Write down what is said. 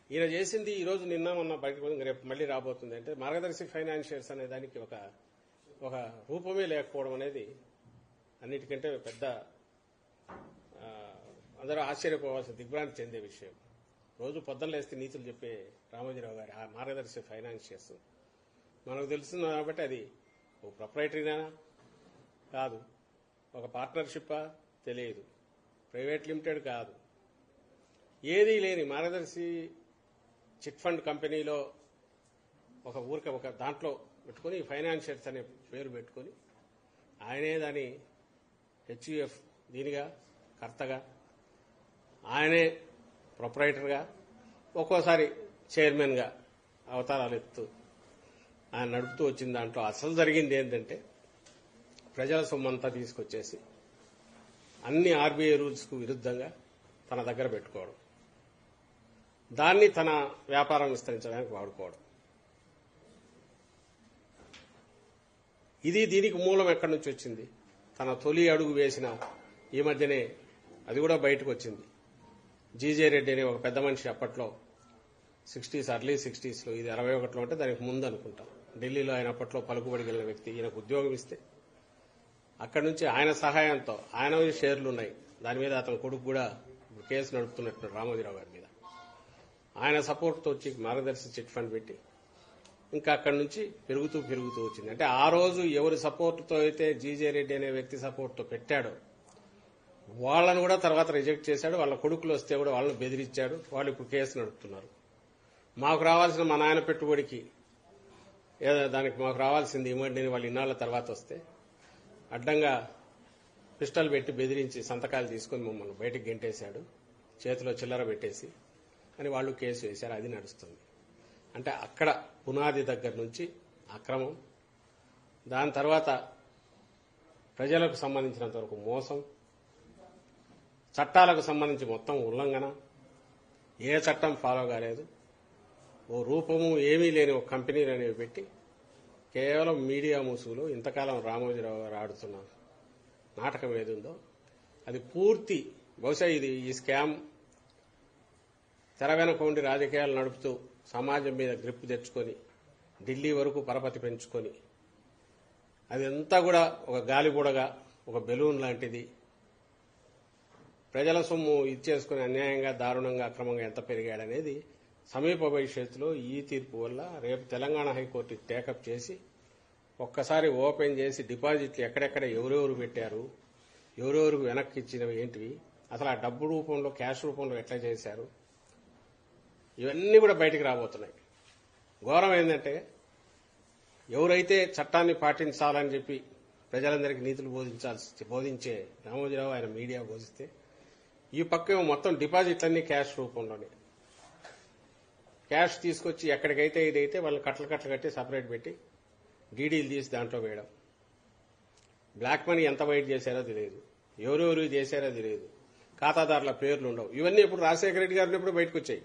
ఈయన చేసింది ఈ రోజు నిన్న మొన్న బయటకు రేపు మళ్లీ రాబోతుంది అంటే మార్గదర్శి ఫైనాన్షియర్స్ అనే దానికి ఒక రూపమే లేకపోవడం అనేది అన్నిటికంటే పెద్ద అందరూ ఆశ్చర్యపోవాల్సిన దిగ్భ్రాంతి చెందే విషయం. రోజు పొద్దున్న లేస్తే నీతులు చెప్పే రామోజీరావు గారి ఆ మార్గదర్శి ఫైనాన్షియర్స్ మనకు తెలుస్తుంది కాబట్టి అది ఓ ప్రొప్రైటరీనా కాదు, ఒక పార్ట్నర్షిప్పా తెలియదు, ప్రైవేట్ లిమిటెడ్ కాదు, ఏదీ లేని మార్గదర్శి చిట్ ఫండ్ కంపెనీలో ఒక దాంట్లో పెట్టుకుని ఫైనాన్షియర్స్ అనే పేరు పెట్టుకుని ఆయనే దాని హెచ్యుఎఫ్ దీనిగా కర్తగా ఆయనే ప్రొప్రైటర్గా ఒక్కోసారి చైర్మన్గా అవతారాలు ఎత్తు ఆయన నడుపుతూ వచ్చిన దాంట్లో అసలు జరిగింది ఏంటంటే ప్రజల సొమ్మంతా తీసుకొచ్చేసి అన్ని ఆర్బీఐ రూల్స్కు విరుద్ధంగా తన దగ్గర పెట్టుకోవడం, దాన్ని తన వ్యాపారం విస్తరించడానికి వాడుకోవడం. దీనికి మూలం ఎక్కడి నుంచి వచ్చింది? తన తొలి అడుగు వేసిన ఈ మధ్యనే అది కూడా బయటకు వచ్చింది. జీజే రెడ్డి అనే ఒక పెద్ద మనిషి అప్పట్లో 60s ఎర్లీ 60s ఇది 61లో అంటే దానికి ముందు అనుకుంటాం. ఢిల్లీలో ఆయన అప్పట్లో పలుకుబడి కలిగిన వ్యక్తి. ఈయనకు ఉద్యోగం ఇస్తే అక్కడి నుంచి ఆయన సహాయంతో ఆయన షేర్లు ఉన్నాయి, దాని మీద అతని కొడుకు కూడా కేసు నడుపుతున్నట్టు రామోజీరావు గారి మీద ఆయన సపోర్ట్తో వచ్చి మార్గదర్శి చిట్ ఫండ్ పెట్టి ఇంకా అక్కడి నుంచి పెరుగుతూ వచ్చింది. అంటే ఆ రోజు ఎవరి సపోర్ట్తో అయితే జీజే రెడ్డి అనే వ్యక్తి సపోర్ట్తో పెట్టాడో వాళ్ళను కూడా తర్వాత రిజెక్ట్ చేశాడు. వాళ్ళ కొడుకులు వస్తే కూడా వాళ్ళని బెదిరించాడు. వాళ్ళు ఇప్పుడు కేసు నడుపుతున్నారు. మాకు రావాల్సిన మా నాయన పెట్టుబడికి దానికి మాకు రావాల్సింది ఇవ్వండి అని వాళ్ళు ఇన్నాళ్ల తర్వాత వస్తే అడ్డంగా పిస్టల్ పెట్టి బెదిరించి సంతకాలు తీసుకుని మమ్మల్ని బయటకు గెంటేశాడు, చేతిలో చిల్లర పెట్టేసి అని వాళ్ళు కేసు వేశారు. అది నడుస్తుంది. అంటే అక్కడ పునాది దగ్గర నుంచి అక్రమం, దాని తర్వాత ప్రజలకు సంబంధించినంత వరకు మోసం, చట్టాలకు సంబంధించి మొత్తం ఉల్లంఘన, ఏ చట్టం ఫాలో కాలేదు, ఓ రూపము ఏమీ లేని ఒక కంపెనీలు అనేవి పెట్టి కేవలం మీడియా ముసుగులో ఇంతకాలం రామోజీరావు గారు ఆడుతున్న నాటకం ఏదుందో అది పూర్తి బహుశా ఈ స్కామ్ తెర వెనక ఉండి రాజకీయాలు నడుపుతూ సమాజం మీద గ్రిప్ తెచ్చుకొని ఢిల్లీ వరకు పరపతి పెంచుకొని అదంతా కూడా ఒక గాలిబుడగా ఒక బెలూన్ లాంటిది ప్రజల సొమ్ము ఇచ్చేసుకుని అన్యాయంగా దారుణంగా అక్రమంగా ఎంత పెరిగాడనేది సమీప భవిష్యత్తులో ఈ తీర్పు వల్ల రేపు తెలంగాణ హైకోర్టు టేకప్ చేసి ఒక్కసారి ఓపెన్ చేసి డిపాజిట్లు ఎక్కడెక్కడ ఎవరెవరు పెట్టారు, ఎవరెవరికి వెనక్కి ఇచ్చినవి ఏంటివి, అసలు ఆ డబ్బు రూపంలో క్యాష్ రూపంలో ఎట్లా చేశారు, ఇవన్నీ కూడా బయటికి రాబోతున్నాయి. ఘోరం ఏంటంటే ఎవరైతే చట్టాన్ని పాటించాలని చెప్పి ప్రజలందరికీ నీతులు బోధించే రామోజీరావు ఆయన మీడియా బోధిస్తే ఈ పక్క మొత్తం డిపాజిట్లన్నీ క్యాష్ రూపంలోనే క్యాష్ తీసుకొచ్చి ఎక్కడికైతే ఇదైతే వాళ్ళు కట్టలు కట్టి సపరేట్ పెట్టి డీడీలు తీసి దాంట్లో వేయడం. బ్లాక్ మనీ ఎంత బయట చేశారో తెలియదు, ఎవరెవరు చేశారో తెలియదు, ఖాతాదారుల పేర్లు ఉండవు. ఇవన్నీ ఇప్పుడు రాజశేఖర రెడ్డి గారిని ఎప్పుడు బయటకు వచ్చాయి.